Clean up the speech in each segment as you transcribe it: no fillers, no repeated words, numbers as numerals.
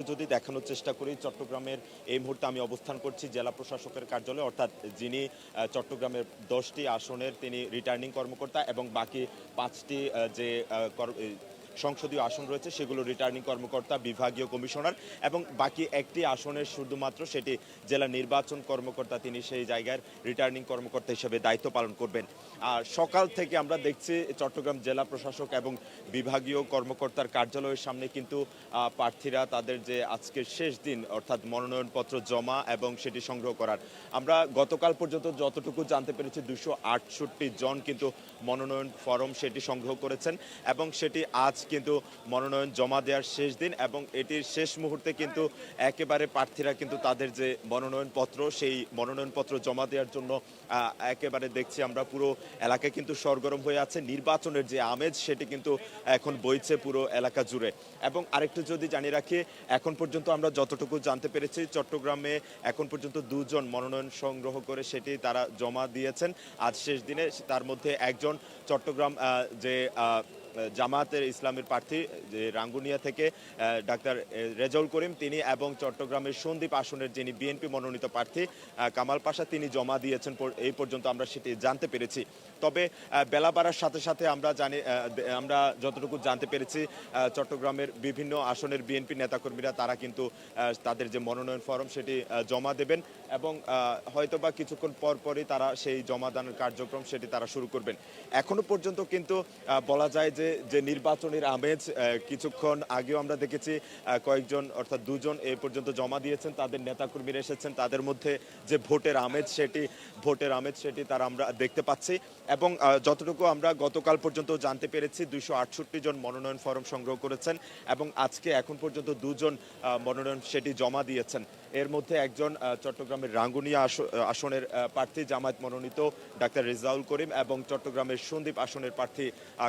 যদি দেখানোর চেষ্টা করি চট্টগ্রামের এই মুহূর্তে আমি অবস্থান করছি জেলা প্রশাসকের কার্যালয়ে, অর্থাৎ যিনি চট্টগ্রামের 10টি আসনের তিনি রিটার্নিং কর্মকর্তা এবং বাকি 5টি যে সংসদীয় আসন রয়েছে সেগুলো রিটার্নিং কর্মকর্তা, বিভাগীয় কমিশনার এবং বাকি একটি আসনের শুধুমাত্র সেটি জেলা নির্বাচন কর্মকর্তা, তিনি সেই জায়গার রিটার্নিং কর্মকর্তা হিসেবে দায়িত্ব পালন করবেন। আর সকাল থেকে আমরা দেখছি চট্টগ্রাম জেলা প্রশাসক এবং বিভাগীয় কর্মকর্তার কার্যালয়ের সামনে কিন্তু প্রার্থীরা তাদের যে আজকের শেষ দিন অর্থাৎ মনোনয়নপত্র জমা এবং সেটি সংগ্রহ করার, আমরা গতকাল পর্যন্ত যতটুকু জানতে পেরেছি 268 জন কিন্তু মনোনয়ন ফরম সেটি সংগ্রহ করেছেন এবং সেটি আজ কিন্তু মনোনয়ন জমা দেওয়ার শেষ দিন এবং এটির শেষ মুহূর্তে কিন্তু একেবারে প্রার্থীরা কিন্তু তাদের যে মনোনয়নপত্র সেই মনোনয়নপত্র জমা দেওয়ার জন্য একেবারে দেখছি আমরা পুরো এলাকায় কিন্তু সরগরম হয়ে আছে। নির্বাচনের যে আমেজ সেটি কিন্তু এখন বইছে পুরো এলাকা জুড়ে। এবং আরেকটু যদি জানিয়ে রাখি, এখন পর্যন্ত আমরা যতটুকু জানতে পেরেছি চট্টগ্রামে এখন পর্যন্ত 2 জন মনোনয়ন সংগ্রহ করে সেটি তারা জমা দিয়েছেন আজ শেষ দিনে। তার মধ্যে একজন চট্টগ্রাম যে জামায়াতের ইসলামের প্রার্থী যে রাঙ্গুনিয়া থেকে ডাক্তার রেজাউল করিম তিনি, এবং চট্টগ্রামের সন্দ্বীপ আসনের যিনি বিএনপি মনোনীত প্রার্থী কামাল পাশা তিনি জমা দিয়েছেন এই পর্যন্ত আমরা সেটি জানতে পেরেছি। তবে বেলা বাড়ার সাথে সাথে আমরা যতটুকু জানতে পেরেছি চট্টগ্রামের বিভিন্ন আসনের বিএনপি নেতাকর্মীরা তারা কিন্তু তাদের যে মনোনয়ন ফরম সেটি জমা দেবেন এবং হয়তোবা কিছুক্ষণ পরপরই তারা সেই জমাদানের কার্যক্রম সেটি তারা শুরু করবেন। এখনো পর্যন্ত কিন্তু বলা যায় যে নির্বাচনের আমেজ, কিছুক্ষণ আগেও আমরা দেখেছি কয়েকজন অর্থাৎ 2 জন এ পর্যন্ত জমা দিয়েছেন, তাদের নেতাকর্মীরা এসেছেন, তাদের মধ্যে যে ভোটের আমেজ সেটি তারা আমরা দেখতে পাচ্ছি। এবং যতটুকু আমরা গতকাল পর্যন্ত জানতে পেরেছি 268 জন মনোনয়ন ফরম সংগ্রহ করেছেন এবং আজকে এখন পর্যন্ত 2 জন মনোনয়ন সেটি জমা দিয়েছেন। এর মধ্যে একজন চট্টগ্রামের রাঙ্গুনিয়া আসনের প্রার্থী জামায়াত মনোনীত ডাক্তার রেজাউল করিম এবং চট্টগ্রামের সন্দ্বীপ আসনের প্রার্থী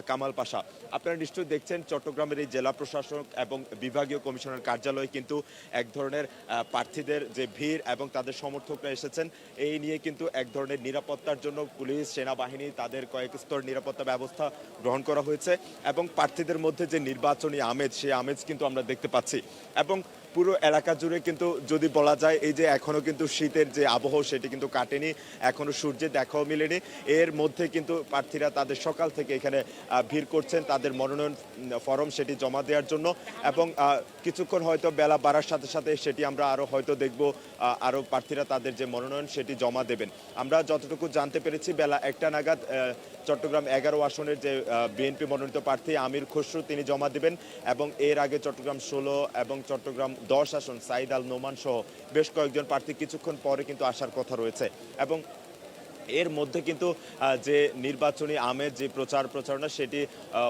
কামাল পাশা। আপনারা নিশ্চয়ই দেখছেন চট্টগ্রামের এই জেলা প্রশাসক এবং বিভাগীয় কমিশনার কার্যালয়ে কিন্তু এক ধরনের প্রার্থীদের যে ভিড় এবং তাদের সমর্থকরা এসেছেন এই নিয়ে কিন্তু এক ধরনের নিরাপত্তার জন্য পুলিশ, সেনাবাহিনী তাদের কয়েক স্তর নিরাপত্তা ব্যবস্থা গ্রহণ করা হয়েছে এবং প্রার্থীদের মধ্যে যে নির্বাচনী আমেজ সেই আমেজ কিন্তু আমরা দেখতে পাচ্ছি। এবং পুরো এলাকা জুড়ে কিন্তু যদি বলা যায় এই যে এখনো কিন্তু শীতের যে আবহাওয়া সেটি কিন্তু কাটেনি, এখনো সূর্যের দেখাও মিলেনি। এর মধ্যে কিন্তু প্রার্থীরা তাদের সকাল থেকে এখানে ভিড় করছেন তাদের মনোনয়ন ফরম সেটি জমা দেওয়ার জন্য এবং কিছুক্ষণ হয়তো বেলা বাড়ার সাথে সাথে সেটি আমরা আরও হয়তো দেখব আরও প্রার্থীরা তাদের যে মনোনয়ন সেটি জমা দেবেন। আমরা যতটুকু জানতে পেরেছি বেলা 1টা নাগাদ চট্টগ্রাম 11 আসনের যে বিএনপি মনোনীত প্রার্থী আমির খসরু তিনি জমা দেবেন এবং এর আগে চট্টগ্রাম 16 এবং চট্টগ্রাম 10 আসন সাইদ আল নোমান সহ বেশ কয়েকজন প্রার্থী কিছুক্ষণ পরে কিন্তু আসার কথা রয়েছে। এবং এর মধ্যে কিন্তু যে নির্বাচনী আমেজ যে প্রচারণা সেটি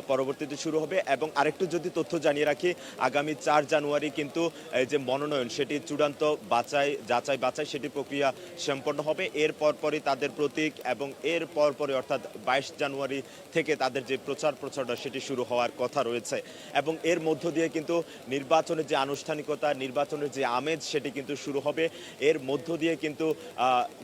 পরবর্তীতে শুরু হবে। এবং আরেকটু যদি তথ্য জানিয়ে রাখি, আগামী 4 জানুয়ারি কিন্তু যে মনোনয়ন সেটি চূড়ান্ত যাচাই বাছাই সেটি প্রক্রিয়া সম্পন্ন হবে। এর পরপরই তাদের প্রতীক এবং এর পরপরই অর্থাৎ 22 জানুয়ারি থেকে তাদের যে প্রচারণা সেটি শুরু হওয়ার কথা রয়েছে। এবং এর মধ্য দিয়ে কিন্তু নির্বাচনের যে আনুষ্ঠানিকতা, নির্বাচনের যে আমেজ সেটি কিন্তু শুরু হবে। এর মধ্য দিয়ে কিন্তু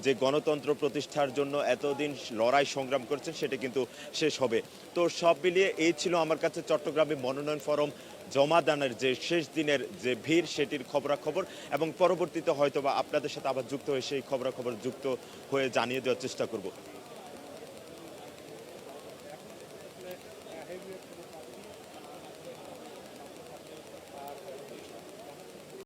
যে গণতন্ত্র প্রতিষ্ঠার জন্য এতদিন লড়াই সংগ্রাম করছেন সেটা কিন্তু শেষ হবে। তো সব মিলিয়ে এই ছিল আমার কাছে চট্টগ্রামে মনোনয়ন ফরম জমা দানের যে শেষ দিনের যে ভিড় সেটির খবরাখবর, এবং পরবর্তীতে হয়তোবা আপনাদের সাথে আবার যুক্ত হয়ে সেই খবরাখবর যুক্ত হয়ে জানিয়ে দেওয়ার চেষ্টা করব।